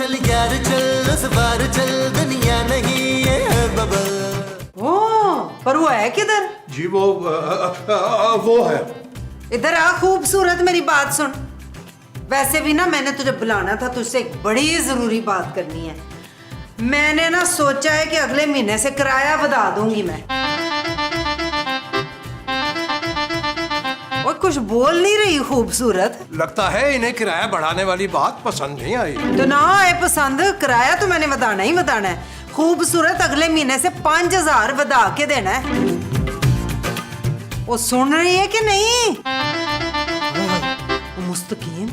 चल यार चल, उस बार चल, दुनिया नहीं ये है बबल। ओ, पर वो है किधर? जी वो है। इधर आ खूबसूरत, मेरी बात सुन। वैसे भी ना मैंने तुझे बुलाना था, तुझसे एक बड़ी जरूरी बात करनी है। मैंने ना सोचा है कि अगले महीने से किराया बढ़ा दूंगी मैं। और कुछ बोल नहीं रही खूबसूरत। लगता है इन्हें किराया बढ़ाने वाली बात पसंद नहीं आई। तो ना आए पसंद, किराया तो मैंने बढ़ाना ही बढ़ाना है। खूबसूरत अगले महीने से 5,000 बढ़ा के देना है। वो सुन रही है कि नहीं? मुस्तकीम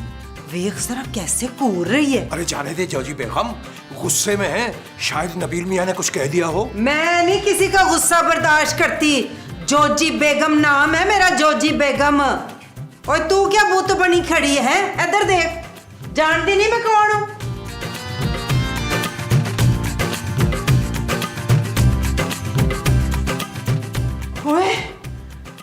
वेख जरा कैसे कूर रही है। अरे जाने दे जोजी बेगम, गुस्से में है, शायद नबील मियां ने कुछ कह दिया हो। मैं नहीं किसी का गुस्सा बर्दाश्त करती। जोजी बेगम नाम है मेरा, जोजी बेगम। और तू क्या बूत बनी खड़ी है? इधर देख, जानती नहीं मैं कौन हूं? ओए,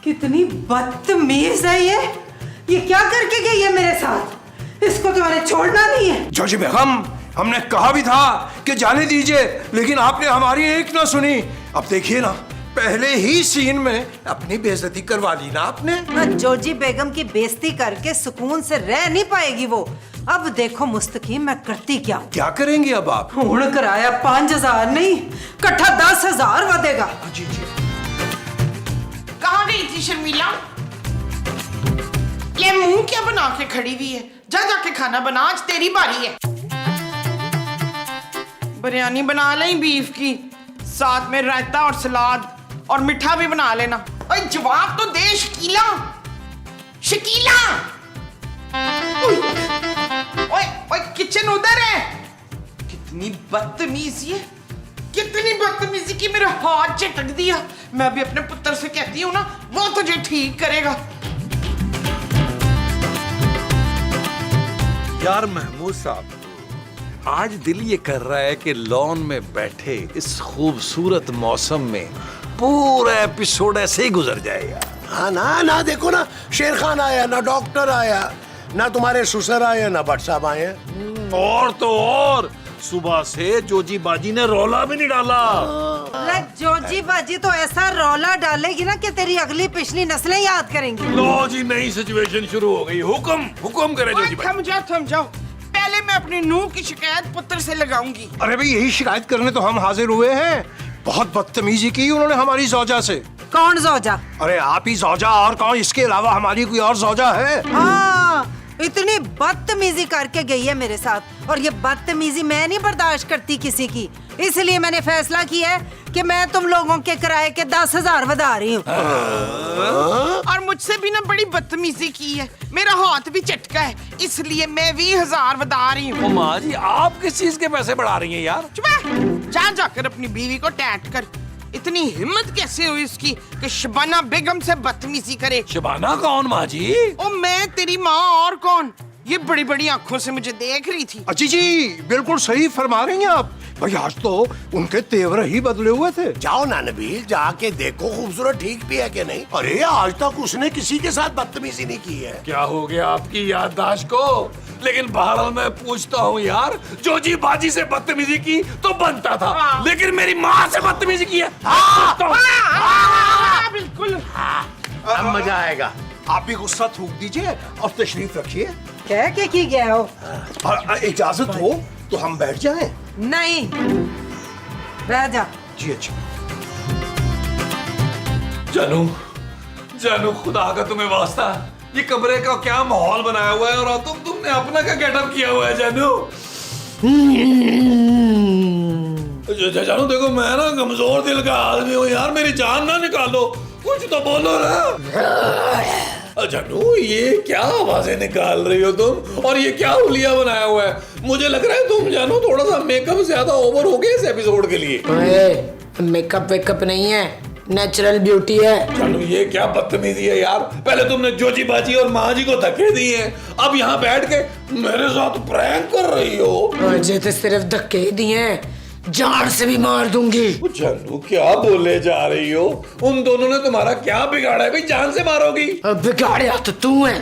कितनी बदतमीज है ये क्या करके गई है मेरे साथ? इसको तो मैंने छोड़ना नहीं है। जोजी बेगम, हमने कहा भी था कि जाने दीजिए, लेकिन आपने हमारी एक ना सुनी। अब देखिए ना, पहले ही सीन में अपनी बेइज्जती करवा दी ना आपने। जोजी बेगम की बेइज्जती करके सुकून से रह नहीं पाएगी वो। अब देखो मुस्तकीम, मैं करती क्या हूँ। क्या करेंगे अब आप? हुण किराया 5,000 नहीं, इकट्ठा 10,000 बढ़ेगा। जी जी। कहाँ गई थी शर्मिला? ये मुंह क्या बना के खड़ी हुई है? जा जाके खाना बना, आज तेरी बारी है। बिरयानी बना लें बीफ की, साथ में रायता और सलाद, और मीठा भी बना लेना। ओए जवाब तो दे शकीला। शकीला, ओए ओए किचन उधर है। कितनी बदतमीजी है, कितनी बदतमीजी की मेरा हाथ झटक दिया। मैं भी अपने पुत्र से कहती हूँ ना, वो तुझे ठीक करेगा। यार महमूद साहब, आज दिल ये कर रहा है कि लॉन में बैठे इस खूबसूरत मौसम में पूरा एपिसोड ऐसे ही गुजर जाएगा। हाँ ना देखो ना, शेर खान आया, ना डॉक्टर आया, ना तुम्हारे ससुर आए, ना भट्ट साहब आए। और तो और सुबह से जोजी बाजी ने रौला भी नहीं डाला। जोजी बाजी तो ऐसा रौला डालेगी ना कि तेरी अगली पिछली नस्लें याद करेंगी। लो जी, नई सिचुएशन शुरू हो गई। हुक्म करे जोजी बाजी। थम जाओ। पहले मैं अपनी नूह की शिकायत पुत्र से लगाऊंगी। अरे भाई, यही शिकायत करने तो हम हाजिर हुए हैं। बहुत बदतमीजी की उन्होंने हमारी जौजा से। कौन जौजा? अरे आप ही जौजा, और कौन? इसके अलावा हमारी कोई और जौजा है? हाँ, इतनी बदतमीजी करके गई है मेरे साथ, और ये बदतमीजी मैं नहीं बर्दाश्त करती किसी की। इसलिए मैंने फैसला किया है कि मैं तुम लोगों के किराए के 10,000 बढ़ा रही हूँ। और मुझसे भी ना बड़ी बदतमीजी की है, मेरा हाथ भी चटका है, इसलिए मैं 20,000 बढ़ा रही हूँ। माँ जी, आप किस चीज के पैसे बढ़ा रही हैं यार? चुप है। जा जाकर अपनी बीवी को टैट कर। इतनी हिम्मत कैसे हुई उसकी कि शबाना बेगम से बदतमीजी करे? शबाना कौन माँ जी? ओ मैं तेरी माँ, और कौन? ये बड़ी बड़ी आंखों से मुझे देख रही थी। अच्छी जी, बिल्कुल सही फरमा रही हैं आप। भाई आज तो उनके तेवर ही बदले हुए थे। जाओ ना नबील, जाके देखो खूबसूरत ठीक भी है कि नहीं। अरे आज तक उसने किसी के साथ बदतमीजी नहीं की है। क्या हो गया आपकी याददाश्त को? लेकिन बहरहाल मैं पूछता हूँ यार, जोजी बाजी से बदतमीजी की तो बनता था, लेकिन मेरी माँ से बदतमीजी की है। बिल्कुल। अब मजा आएगा। आप भी गुस्सा थूक दीजिए और तशरीफ रखिए। कह के की गया हो? और इजाजत हो तो हम बैठ जाएं। नहीं, रह जा। जी अच्छा। जानू खुदा का तुम्हें वास्ता, ये कमरे का क्या माहौल बनाया हुआ है, और तुमने अपना क्या गेटअप किया हुआ है जानू? जानू देखो, मैं ना कमजोर दिल का आदमी हूँ यार, मेरी जान ना निकालो, कुछ तो बोलो ना। जानू, ये क्या आवाजें निकाल रही हो तुम, और ये क्या हुलिया बनाया हुआ है? मुझे लग रहा है तुम जानू थोड़ा सा मेकअप ज्यादा ओवर हो गया इस एपिसोड के लिए। मेकअप वेकअप नहीं है, नेचुरल ब्यूटी है। जानू, ये क्या बदतमीजी है यार? पहले तुमने जोजी बाजी और माँ जी को धक्के दिए हैं, अब यहाँ बैठ के मेरे साथ प्रैंक कर रही हो। मुझे तो सिर्फ धक्के ही दिए हैं, जान से भी मार दूंगी। जानू, क्या बोले जा रही हो? उन दोनों ने तुम्हारा क्या बिगाड़ा है भाई, जान से मारोगी? बिगाड़िया तो तू है,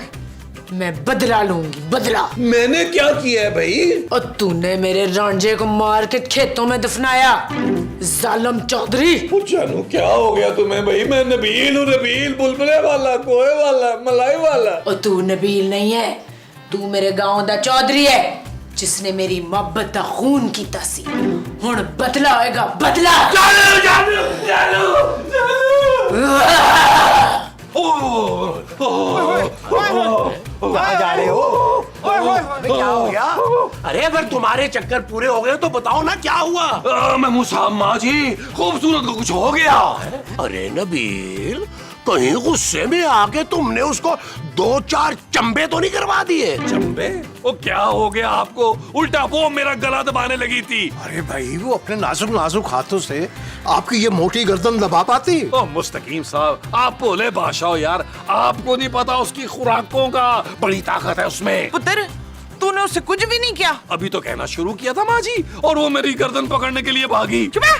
मैं बदला लूंगी, बदला। मैंने क्या किया है भाई? और तूने मेरे रांझे को मार के खेतों में दफनाया, जालिम चौधरी। ओ जानू क्या हो गया तुम्हें भाई? मैं नबील हूँ, नबील, बुलबुले वाला, कोए वाला, मलाई वाला। और तू नबील नहीं है, तू मेरे गांव दा चौधरी है जिसने मेरी मोहब्बत दा खून कीता सी। हुण बदला होएगा, बदला। जानू, जानू, जानू, कहाँ जा रहे हो? अरे क्या हो गया? अरे अगर तुम्हारे चक्कर पूरे हो गए तो बताओ ना क्या हुआ? मैं मुसाब माँ जी, खूबसूरत को कुछ हो गया। अरे नबील, कहीं गुस्से में आके तुमने उसको 2-4 चंबे तो नहीं करवा दिए? चंबे? वो क्या हो गया आपको? उल्टा वो मेरा गला दबाने लगी थी। अरे भाई, वो अपने नाजुक नाजुक हाथों से आपकी ये मोटी गर्दन दबा पाती? ओ मुस्तकीम साहब, आप भोले बादशाह हो यार, आपको नहीं पता उसकी खुराकों का, बड़ी ताकत है उसमें। पुत्र, तूने उससे कुछ भी नहीं किया? अभी तो कहना शुरू किया था माँ जी, और वो मेरी गर्दन पकड़ने के लिए भागी। चुप है,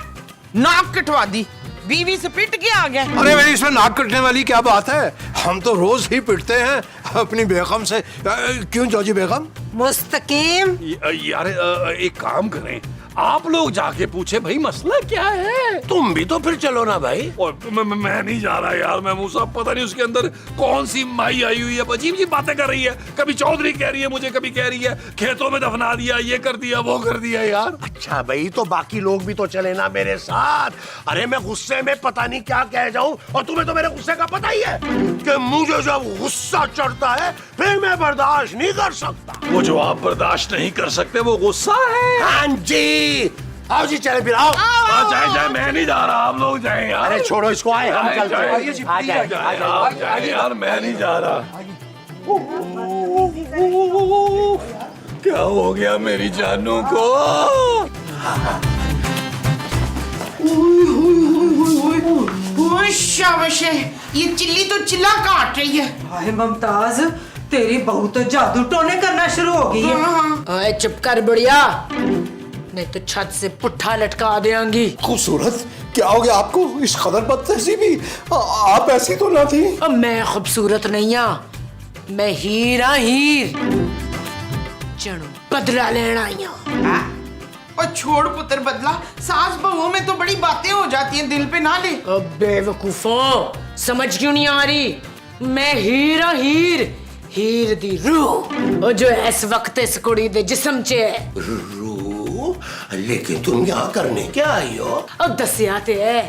नाक कटवा दी, बीवी से पिट के आ गया। अरे भाई, इसमें नाक कटने वाली क्या बात है? हम तो रोज ही पिटते हैं अपनी बेगम से। क्यों जॉजी बेगम? मुस्तकीम, यार एक काम करें, आप लोग जाके पूछे भाई मसला क्या है। तुम भी तो फिर चलो ना भाई। और मैं नहीं जा रहा यार, मैं मुझे पता नहीं उसके अंदर कौन सी माई आई हुई है, अजीब सी बातें कर रही है। कभी चौधरी कह रही है मुझे, कभी कह रही है खेतों में दफना दिया, ये कर दिया, वो कर दिया यार। अच्छा भाई, तो बाकी लोग भी तो चले ना मेरे साथ। अरे मैं गुस्से में पता नहीं क्या कह जाऊं, और तुम्हें तो मेरे गुस्से का पता ही है कि मुझे जब गुस्सा चढ़ता है फिर मैं बर्दाश्त नहीं कर सकता। वो जो आप बर्दाश्त नहीं कर सकते वो गुस्सा है। हाँ जी, आओ जी, चले फिर आओ। जाए, मैं नहीं जा रहा, आप लोग जाए यार। अरे छोड़ो इसको, आए हम चलते हैं। आ जाए, आप जाए यार, मैं नहीं जा रहा। क्या हो गया मेरी जानू को? ओए शाबाश है, ये चिल्ली तो चिल्ला काट रही है। हाय मुमताज, तेरी बहू तो जादू टोने करना शुरू हो गई है। ओए चुप कर बुढ़िया, नहीं तो छत से पुट्ठा लटका देंगी। खूबसूरत, क्या हो गया आपको? इस कदर बदतहजीबी, आप ऐसी तो ना थी। अब मैं खूबसूरत नहीं हूं, मैं हीरा हीर चणू बदला लेना आई हूं। और छोड़ पुत्र बदला, सास बहुओं में तो बड़ी बातें हो जाती हैं, दिल पे ना ले। अब बेवकूफों, समझ क्यों नहीं आ रही? मैं हीरा हीर, हीर दी रूह, और जो इस वक्त इस कुड़ी दे जिस्म च है। रूह? लेकिन तुम यहाँ करने क्या आई हो? अब दसिया ते है,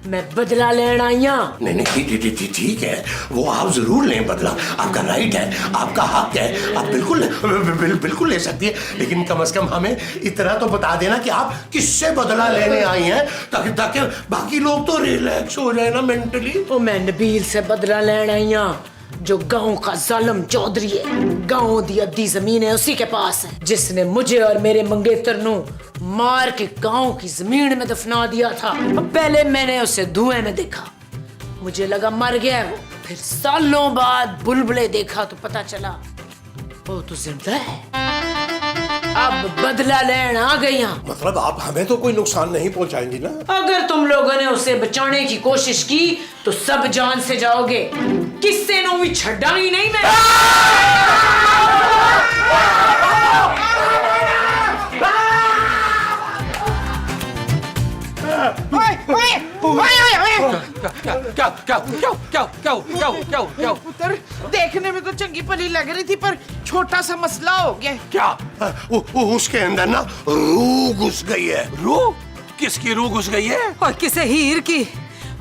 मैं बदला लेना आई हूं। नहीं नहीं, ठीक है, वो आप जरूर लें बदला, आपका राइट है, आपका हक है, आप बिल्कुल ले सकती है। लेकिन कम से कम हमें इतना तो बता देना कि आप किससे बदला लेने आई हैं, ताकि बाकी लोग तो रिलैक्स हो जाए ना मेंटली। ओ मैं नबील से बदला लेना आई हूं, जो गांव का जालिम चौधरी है। गांव दी अद्धी जमीन है उसी के पास है, जिसने मुझे और मेरे मंगेतर नु मार के गांव की जमीन में दफना दिया था। पहले मैंने उसे धुएं में देखा, मुझे लगा मर गया है वो। फिर सालों बाद बुलबुले देखा तो पता चला वो तो जिंदा है। अब बदला लेना आ गई हूं। मतलब आप हमें तो कोई नुकसान नहीं पहुंचाएंगी ना? अगर तुम लोगों ने उसे बचाने की कोशिश की तो सब जान से जाओगे। किससे नो भी छड्डा ही नहीं मैं। क्या? पुत्र, देखने में तो चंगी भली लग रही थी, पर छोटा सा मसला हो गया। क्या? उसके अंदर ना रूह घुस गई है। रूह? किसकी रूह घुस गई है? और किसे हीर की,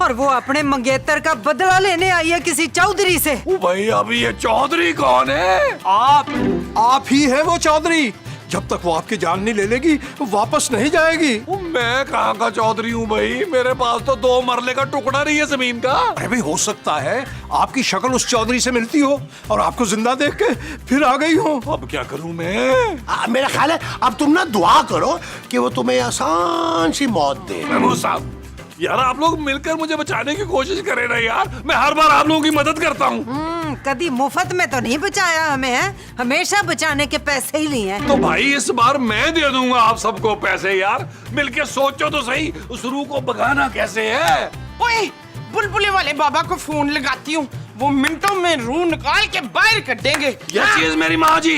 और वो अपने मंगेतर का बदला लेने आई है किसी चौधरी से। ओ भाई, अभी ये चौधरी कौन है? आप ही है वो चौधरी। जब तक वो आपकी जान नहीं ले लेगी वापस नहीं जाएगी। मैं कहाँ का चौधरी हूँ भाई? मेरे पास तो 2 मरले का टुकड़ा नहीं है जमीन का। अरे भाई, हो सकता है आपकी शक्ल उस चौधरी से मिलती हो और आपको जिंदा देख के फिर आ गई हो। अब क्या करूँ मैं? मेरा ख्याल है अब तुम ना दुआ करो कि वो तुम्हें आसान सी मौत दे। महमूद साहब, यार आप लोग मिलकर मुझे बचाने की कोशिश करें ना यार, मैं हर बार आप लोगों की मदद करता हूँ। कभी मुफ्त में तो नहीं बचाया हमें, है? हमेशा बचाने के पैसे ही लिए हैं। तो भाई इस बार मैं दे दूंगा आप सबको पैसे यार। मिलके सोचो तो सही, उस रूह को भगाना कैसे है? ओए, बुलबुले वाले बाबा को फोन लगाती हूँ, वो मिनटों में रूह निकाल के बाहर कर देंगे। ये चीज मेरी माँ जी,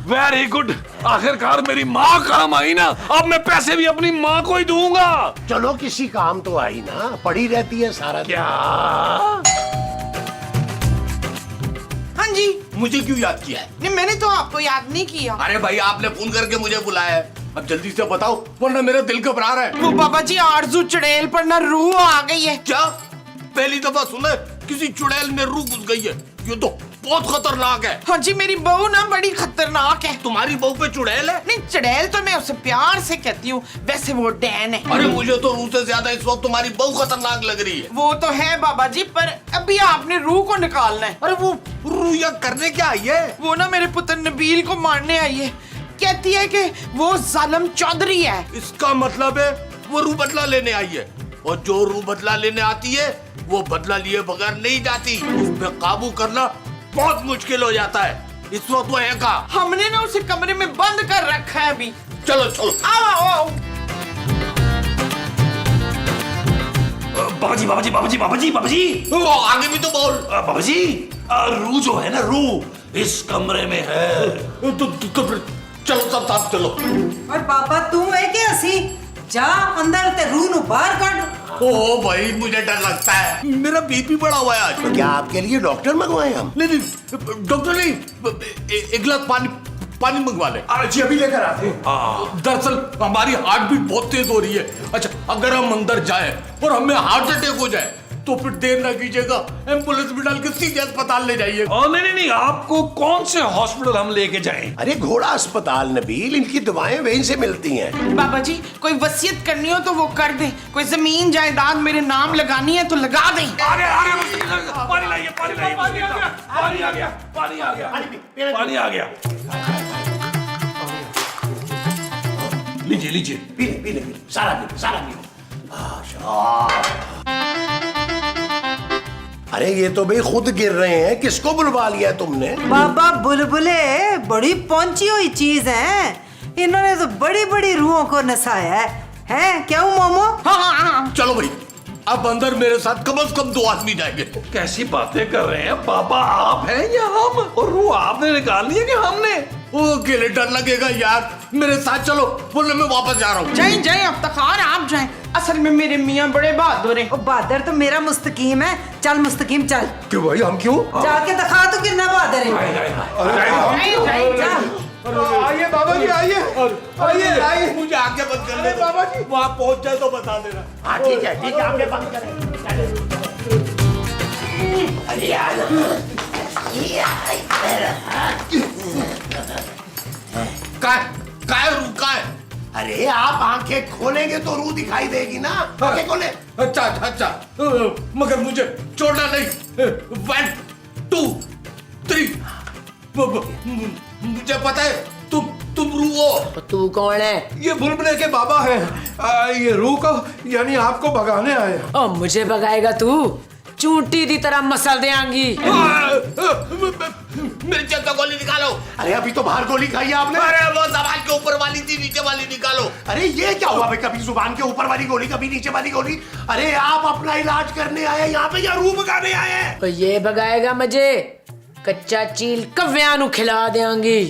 वेरी गुड। आखिरकार मेरी माँ काम आई ना, अब मैं पैसे भी अपनी माँ को ही दूंगा। चलो किसी काम तो आई ना, पड़ी रहती है सारा दिन। क्या? हाँ जी। मुझे क्यों याद किया है? नहीं, मैंने तो आपको याद नहीं किया। अरे भाई आपने फोन करके मुझे बुलाया है, अब जल्दी से बताओ वरना मेरा दिल घबरा रहा है। वो बाबा जी आरजू चुड़ैल पर ना रूह आ गई है। क्या? पहली दफा सुना है किसी चुड़ैल में रूह घुस गई है? ये तो बहुत खतरनाक है। हाँ जी, मेरी बहू ना बड़ी खतरनाक है। तुम्हारी बहू पे चुड़ैल है? नहीं, चुड़ैल तो मैं उसे प्यार से कहती हूँ, वैसे वो डैन है। अरे मुझे तो रूह से ज्यादा इस वक्त तुम्हारी बहू खतरनाक लग रही है। वो तो है बाबा जी, पर अभी आपने रूह को निकालना है। अरे वो रूह यहाँ करने क्या आई है? वो ना मेरे पुत्र नबील को मारने आई है। कहती है कि वो जालिम चौधरी है। इसका मतलब है वो रूह बदला लेने आई है, और जो रूह बदला लेने आती है वो बदला लिए बगैर नहीं जाती। उस पे काबू करना बहुत मुश्किल हो जाता है। इस वक्त वो है कहाँ? हमने ना उसे कमरे में बंद कर रखा है अभी। चलो चलो। आओ आओ। बाबा जी, बाबा जी, बाबा जी, बाबा जी, बाबा जी, वो आगे भी तो बोल। बाबा जी, रूह जो है ना, रूह इस कमरे में है। चलो सब साथ चलो। और बाबा तू है कि असी जा अंदर ते रूह नु बाहर काट। ओ भाई मुझे डर लगता है, मेरा बीपी बढ़ा हुआ है आज। क्या आपके लिए डॉक्टर मंगवाए हम? नहीं नहीं डॉक्टर नहीं, एक गिलास पानी मंगवा ले। अरे जी अभी लेकर आते हैं। दरअसल हमारी हार्ट बीट बहुत तेज हो रही है। अच्छा अगर हम अंदर जाए और हमें हार्ट अटैक हो जाए तो फिर देर ना कीजिएगा, एम्बुलेंस में डाल के सीधे अस्पताल ले जाइए। नहीं नहीं नहीं, आपको कौन से हॉस्पिटल हम लेके जाएं? अरे घोड़ा अस्पताल नबील, इनकी दवाएं वहीं से मिलती हैं। बाबा जी कोई वसीयत करनी हो तो वो कर दे, कोई जमीन जायदाद मेरे नाम लगानी है तो लगा दे। अरे अरे पानी लाइए, पानी लाइए, पानी आ गया, पानी आ गया, पानी आ गया, पानी आ गया। लीजिए लीजिए, पीले पीले पीले, सारा पीले, सारा पीले। अरे ये तो भाई खुद गिर रहे हैं, किसको बुलवा लिया तुमने? बाबा बुलबुले बड़ी पहुंची हुई चीज है, इन्होंने तो बड़ी बड़ी रूहों को नसाया है क्या मोमो? हाँ। चलो भाई अब अंदर मेरे साथ कम से कम 2 आदमी जाएंगे। कैसी बातें कर रहे हैं बाबा, आप हैं या हम? और रूह आपने निकालनी है कि हमने? वो अकेले डर लगेगा यार, मेरे साथ चलो बोले मैं वापस जा रहा हूँ। जाए जाए अफ्तार, आप जाए। असल में मेरे मियाँ बड़े बहादुर हैं। ओ बहादुर तो मेरा मुस्तकीम है, चल मुस्तकीम चल। क्यों भाई, हम क्यों? जाके दिखा तू कितना बहादुर है। आइए बाबा जी, आइए आइए आइए। मुझे आगे बंद कर ले बाबा जी, वहाँ पहुँच जाए तो बता देना। हाँ ठीक है आपने बंद करें। अरे यार काय रुका है? अरे आप आंखें खोलेंगे तो रूह दिखाई देगी ना, आंखें खोले। अच्छा मगर मुझे छोड़ना नहीं। 1 2 3 मुझे पता है तुम रूह हो। तू कौन है? ये बुलबुले के बाबा हैं। ये रूह को यानी आपको भगाने आए हैं। और मुझे भगाएगा तू? चूंटी दी तरह मसल देंगी। मेरी जेब से गोली निकालो। अरे अभी तो बाहर गोली खाई है आपने। अरे वो जबान के ऊपर वाली थी, नीचे वाली निकालो। अरे ये क्या हुआ भाई, कभी जुबान के ऊपर वाली गोली कभी नीचे वाली गोली? अरे आप अपना इलाज करने आए यहाँ पे या रूह भगाने आए हैं? तो ये भगाएगा मुझे, कच्चा चील कव्या नु खिला देंगी।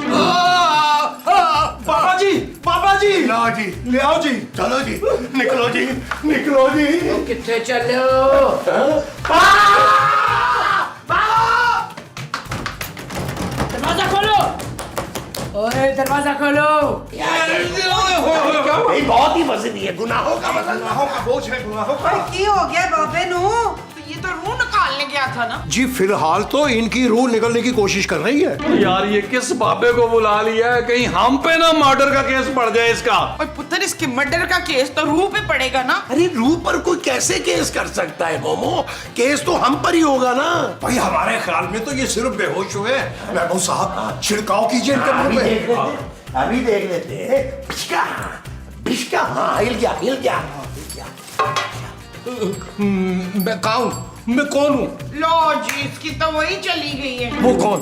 बाबा जी, बाबा जी, लाओ जी, ले आओ जी। चलो जी, निकलो जी, निकलो जी। किथे चलो? दरवाजा खोलो, ओए दरवाजा खोलो। भाई बहुत ही वजनी है, गुनाहों का वजन। गुनाहों का बोझ है, गुनाहों का। की हो गया बाबे नु? तो ये तो रूह निकालने गया था ना। जी फिलहाल तो इनकी रूह निकलने की कोशिश कर रही है। यार ये किस बाबे को बुला लिया है, कहीं हम पे ना मर्डर का केस पड़ जाए इसका। और पुत्र इसके मर्डर का केस तो रूह पे पड़ेगा ना। अरे रूह पर कोई कैसे केस कर सकता है मोमो? केस तो हम पर ही होगा ना। भाई हमारे ख्याल में तो ये सिर्फ बेहोश हुए। महबूब साहब छिड़काव कीजिए इनके मुंह पे। अभी देख लेते। भिष्का भिष्का, हाँ हिल गया हिल गया। मैं कौन हूँ? लो जी, इसकी तो वही चली गई है। वो कौन?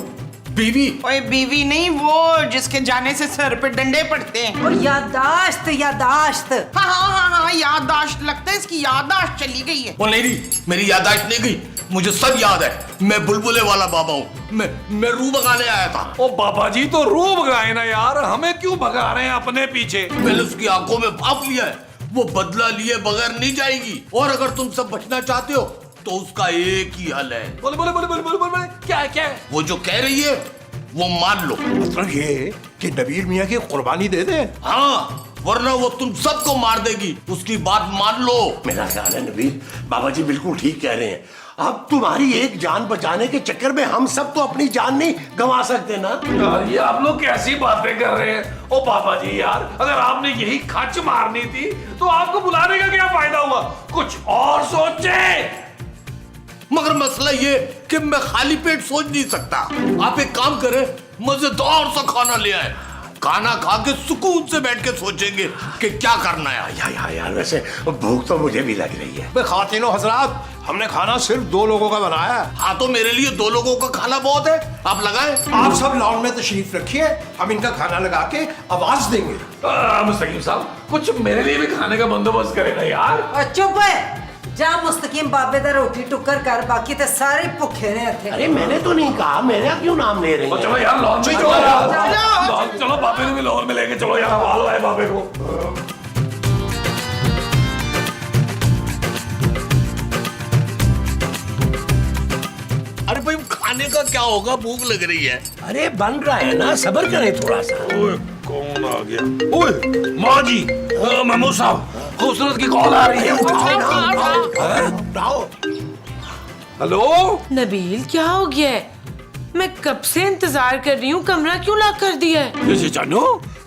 बीवी? ओए बीवी नहीं, वो जिसके जाने से सर पे डंडे पड़ते हैं। और यादाश्त यादाश्त। हाँ यादाश्त, लगता है इसकी यादाश्त चली गई है। वो नहीं, मेरी यादाश्त नहीं गई, मुझे सब याद है। मैं बुलबुले वाला बाबा हूँ। मैं रू भगाने आया था। ओ बाबा जी तो रू भगाए ना यार, हमें क्यों भगा रहे हैं अपने पीछे? मैंने उसकी आंखों में भाप लिया है, वो बदला लिए बगैर नहीं जाएगी। और अगर तुम सब बचना चाहते हो तो उसका एक ही हल है। बोले बोले बोले बोले बोले बोले क्या है? वो जो कह रही है वो मान लो। मतलब ये कि नबील मियाँ की कुर्बानी दे दे। हाँ, वरना वो तुम सबको मार देगी। उसकी बात मान लो। मेरा ख्याल है नबील, बाबा जी बिल्कुल ठीक कह रहे हैं। अब तुम्हारी एक जान बचाने के चक्कर में हम सब तो अपनी जान नहीं गंवा सकते ना। यार ये आप लोग कैसी बातें कर रहे हैं? ओ बाबा जी यार, अगर आपने यही खच मारनी थी तो आपको बुलाने का क्या फायदा हुआ? कुछ और सोचे। मगर मसला ये कि मैं खाली पेट सोच नहीं सकता। आप एक काम करें, मजेदार सा खाना ले आए। खाना खा के सुकून से बैठ के सोचेंगे कि क्या करना है। यार वैसे भूख तो मुझे भी लग रही है। खातिनो हजरात, हमने खाना सिर्फ 2 लोगों का बनाया है। हाँ तो मेरे लिए 2 लोगों का खाना बहुत है, आप लगाएं। आप सब लॉन में तशरीफ रखिए, हम इनका खाना लगा के आवाज देंगे। मुस्तकीम साहब, कुछ मेरे लिए भी खाने का बंदोबस्त करें ना यार। चुप है, जा मुस्तकीम बाबे दा रोटी टुक्कर कर, बाकी ते सारे भुखे ने इत्थे। अरे मैंने तो नहीं कहा, मेरा क्यों नाम ले रही है? चलो यार लॉन में चलो यार, चलो बाबे को भी लॉन में लेके चलो यार, हवालो है बाबे को। अरे भाई खाने का क्या होगा, भूख लग रही है। अरे बन रहा है ना, सब्र करें थोड़ा सा। ओए कौन आ गया? ओए माँ जी, महमूद साहब, खूबसूरत की कॉल आ रही है। हेलो नबील क्या हो गया है? मैं कब से इंतजार कर रही हूँ, कमरा क्यों लॉक कर दिया है? जी जानू,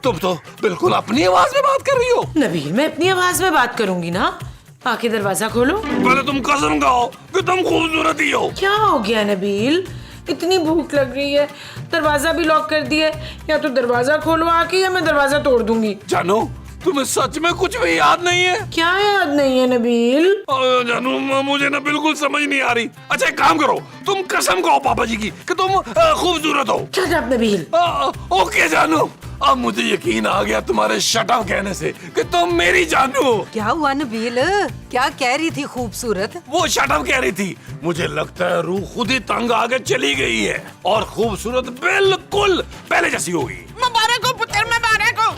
तुम तो बिल्कुल अपनी आवाज में बात कर रही हो। नबील मैं अपनी आवाज में बात करूंगी ना, आके दरवाजा खोलो। पहले तुम कसम खाओ कि तुम खूबसूरत ही हो। क्या हो गया नबील, इतनी भूख लग रही है, दरवाजा भी लॉक कर दिया है। या तो दरवाजा खोलो आके, या मैं दरवाजा तोड़ दूंगी। जानू तुम्हें सच में कुछ भी याद नहीं है? क्या याद नहीं है नबील? जानू मुझे ना बिल्कुल समझ नहीं आ रही। अच्छा एक काम करो, तुम कसम खाओ पापा जी की कि तुम खूबसूरत हो। Shut up Nabeel. ओके जानू, अब मुझे यकीन आ गया तुम्हारे शट अप कहने से कि तुम मेरी जानू हो। क्या हुआ नबील, क्या कह रही थी खूबसूरत? वो शट अप कह रही थी। मुझे लगता है रूह खुद ही तंग आगे चली गई है और खूबसूरत बिल्कुल पहले जैसी हो गई। मुबारक हो पुत्र, मुबारक हो।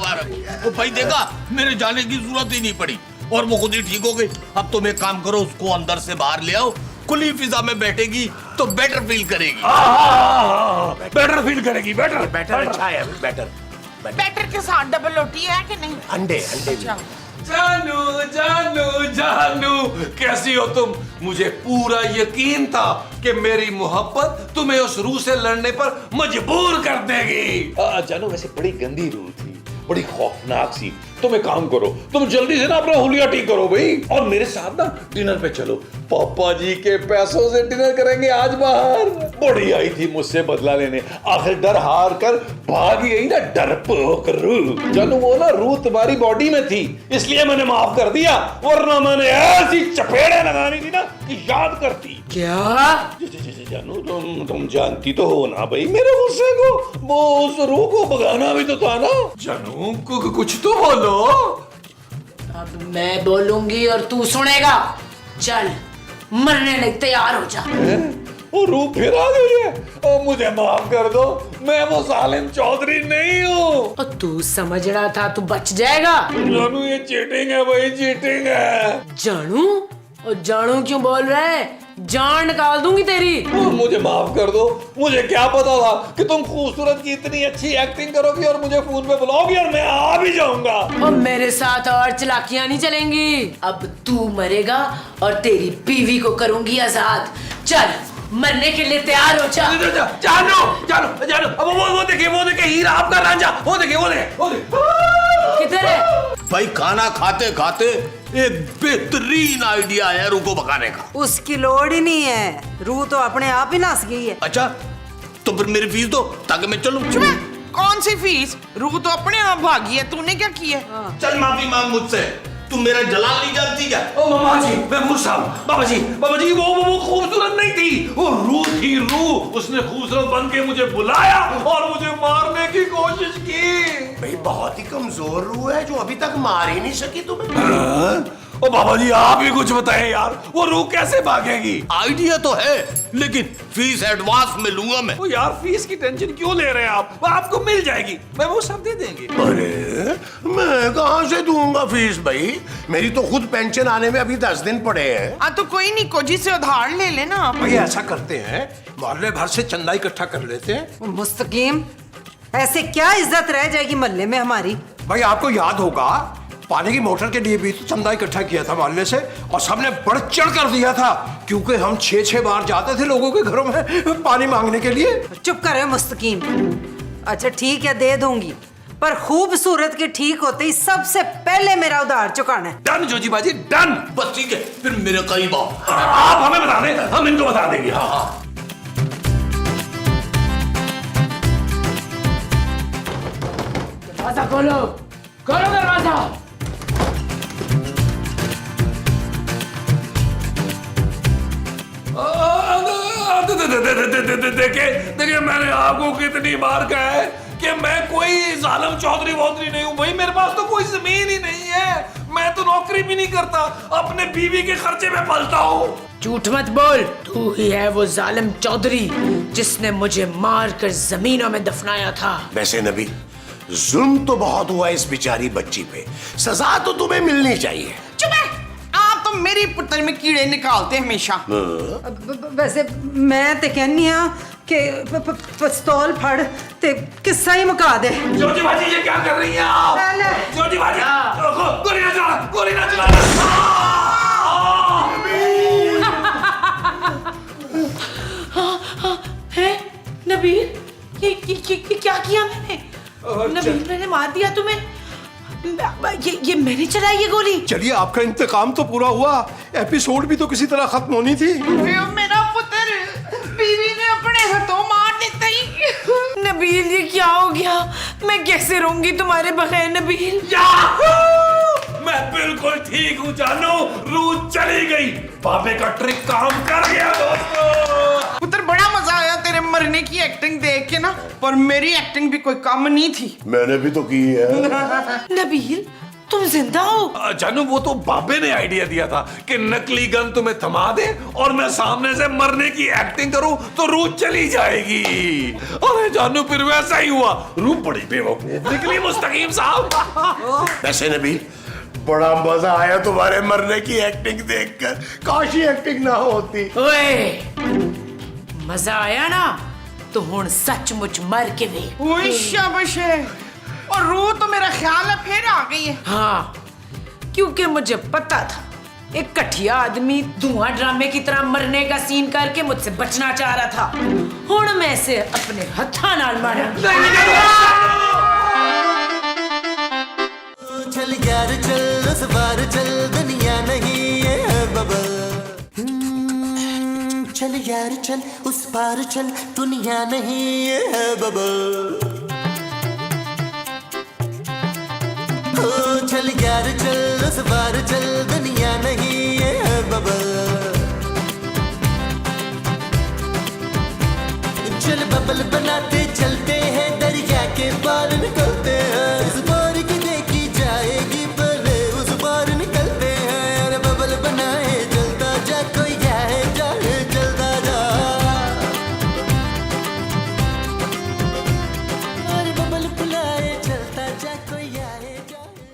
वो भाई देखा, मेरे जाने की जरूरत ही नहीं पड़ी और वो खुद ही ठीक हो गई। अब तुम एक काम करो, उसको अंदर से बाहर ले आओ, खुली फिजा में बैठेगी तो बेटर फील करेगी। बेटर फील करेगी। बेटर बेटर अच्छा है, बेटर। बैटर के साथ डबल रोटी है कि नहीं? अंडे भी। जानू जानू जानू कैसी हो तुम? मुझे पूरा यकीन था कि मेरी मोहब्बत तुम्हें उस रूह से लड़ने पर मजबूर कर देगी। जानू वैसे बड़ी गंदी रूह थी, बड़ी खौफनाक सी। तुम एक काम करो, तुम जल्दी से ना अपना हुलिया ठीक करो भाई, और मेरे साथ ना डिनर पे चलो। पापा जी के पैसों से डिनर करेंगे आज बाहर। बड़ी आई थी मुझसे बदला लेने, आखिर डर हार कर भागी गई ना डरपोक रूह। जानू वो ना रूह तुम्हारी बॉडी में थी, इसलिए मैंने माफ कर दिया, वरना मैंने ऐसी चपेड़े लगानी थी ना कि याद करती। क्या? जानू तुम जानती तो हो ना भाई मेरे गुस्से को, वो उस रूह को भगाना भी तो था ना। जानू कुछ तो बोलो। अब मैं बोलूंगी और तू सुनेगा। चल मरने लग, तैयार हो जा। वो रूह फिर आ गई है। और मुझे माफ कर दो, मैं वो सालिम चौधरी नहीं हूँ। और तू समझ रहा था तू बच जाएगा? जानू ये चीटिंग है भाई, चीटिंग है। जानू? और जानू क्यों बोल रहा है? जान निकाल दूंगी तेरी। मुझे माफ कर दो, मुझे क्या पता था कि तुम खूबसूरत की इतनी अच्छी एक्टिंग करोगी और मुझे फोन पे बुलाओगी और मैं आ भी जाऊंगा। और मेरे साथ और चालाकियां नहीं चलेंगी। अब तू मरेगा और तेरी बीवी को करूंगी आजाद। चल मरने के लिए तैयार हो जा। जानू जानू जानू, अब वो देखिए हीरा आपका रांझा, वो देखिए। किधर है? भाई खाना खाते खाते एक बेहतरीन आइडिया है रूह को भगाने का। उसकी लोड़ ही नहीं है, रूह तो अपने आप ही नस गई है। अच्छा तो फिर मेरी फीस दो ताकि मैं चलूं। कौन सी फीस? रूह तो अपने आप भागी है, तूने क्या किया? चल माफी मांग मुझसे, तू मेरा जलाल नहीं जानती क्या? ओ मामा जी, महमूद साहब, बाबा जी वो खूबसूरत नहीं थी, वो रूह थी रूह। उसने खूबसूरत बन के मुझे बुलाया और मुझे मारने की कोशिश की। भाई बहुत ही कमजोर रूह है जो अभी तक मार ही नहीं सकी तुम्हें। ओ बाबा जी आप ही कुछ बताएं यार, वो रूह कैसे भागेगी? आइडिया तो है, लेकिन फीस एडवांस में लूंगा मैं। ओ यार फीस की टेंशन क्यों ले रहे हैं आप? वो आपको मिल जाएगी, मैं वो सब दे देंगे। अरे मैं कहां से दूंगा फीस भाई, मेरी तो खुद पेंशन आने में अभी 10 दिन पड़े हैं। हाँ तो कोई नहीं, कोजी से उधार ले लेना आप। भाई ऐसा करते हैं, मोहल्ले भर से चंदा इकट्ठा कर लेते हैं। मुस्तकीम, ऐसे क्या इज्जत रह जाएगी मोहल्ले में हमारी? भाई आपको याद होगा पानी की मोटर के लिए भी तो चंदा इकट्ठा किया था मोहल्ले से, और सबने बढ़ चढ़ कर दिया था, क्योंकि हम 6-6 बार जाते थे लोगों के घरों में पानी मांगने के लिए। चुप करे मुस्तकीम। अच्छा ठीक है, दे दूंगी, पर खूबसूरत के ठीक होते ही सबसे पहले मेरा उधार चुकाना है। डन जोजी बाजी डन। बस ठीक है, फिर मेरे करीब आओ। आप हमें बता दें, हम इनको बता देंगे। हाँ हाँ दरवाजा खोलो, खोलो दरवाजा। देखिए मैंने आपको कितनी बार कहा है कि मैं कोई जालिम चौधरी वौधरी नहीं हूँ भाई, मेरे पास तो कोई जमीन ही नहीं है, मैं तो नौकरी भी नहीं करता, अपने बीवी के खर्चे में पलता हूँ। झूठ मत बोल, तू ही है वो जालिम चौधरी जिसने मुझे मार कर जमीनों में दफनाया था। वैसे नबी, जुल्म तो बहुत हुआ इस बेचारी बच्ची पे, सजा तो तुम्हें मिलनी चाहिए। चुप है, आप तो मेरी पुत्र में कीड़े निकालते हमेशा। वैसे मैं ते कहनी हाँ कि पिस्तौल फड़ ते किस्सा ही मुका दे। जोजी बाजी ये क्या कर रही हैं आप? अरे। जोजी बाजी गोली ना चला, गोली ना चला। है नबील, ये क्या किया मैंने? नबील मैंने मार दिया तुम्हें? ये मैंने चलाई ये गोली? चलिए आपका इंतकाम तो पूरा हुआ, एपिसोड भी तो किसी तरह खत्म होनी थी। मेरा पुत्र बीवी ने अपने हाथों मार देता ही। नबील ये क्या हो गया? मैं कैसे रहूंगी तुम्हारे बगैर नबील? मैं बिल्कुल ठीक हूँ जानू, रूह चली गई, बाबे का ट्रिक काम कर गया दोस्तों। पुत्र बड़ा मजा आया तेरे मरने की एक्टिंग देख के ना, पर मेरी एक्टिंग भी कोई कम नहीं थी। मैंने भी तो की है। नबील तुम जिंदा हो? जानू वो तो बाबे ने आइडिया दिया था कि नकली गन तुम्हें थमा दे और मैं सामने से मरने की एक्टिंग करूं तो रूह चली जाएगी। अरे जानू फिर वैसा ही हुआ, रूह बड़ी बेवकूफ निकली मुस्तकीम साहब। वैसे नबी, बड़ा मजा आया तुम्हारे मरने की एक्टिंग देखकर, काश ये एक्टिंग ना होती। ओए मजा आया ना, तो हुण सचमुच मर के वे। ओए शाबाश है, और रूह तो मेरा ख्याल है फिर आ गई है। हाँ, क्योंकि मुझे पता था एक कठिया आदमी धुआं ड्रामे की तरह मरने का सीन करके मुझसे बचना चाह रहा था। हुण मैं इसे अपने हत्था नाल मारा। चल यार चल उस बार चल, दुनिया नहीं है बबल। चल यार चल उस पार चल, दुनिया नहीं है बबल। ओ चल यार चल उस बार चल, दुनिया नहीं है बबल। चल बबल बनाते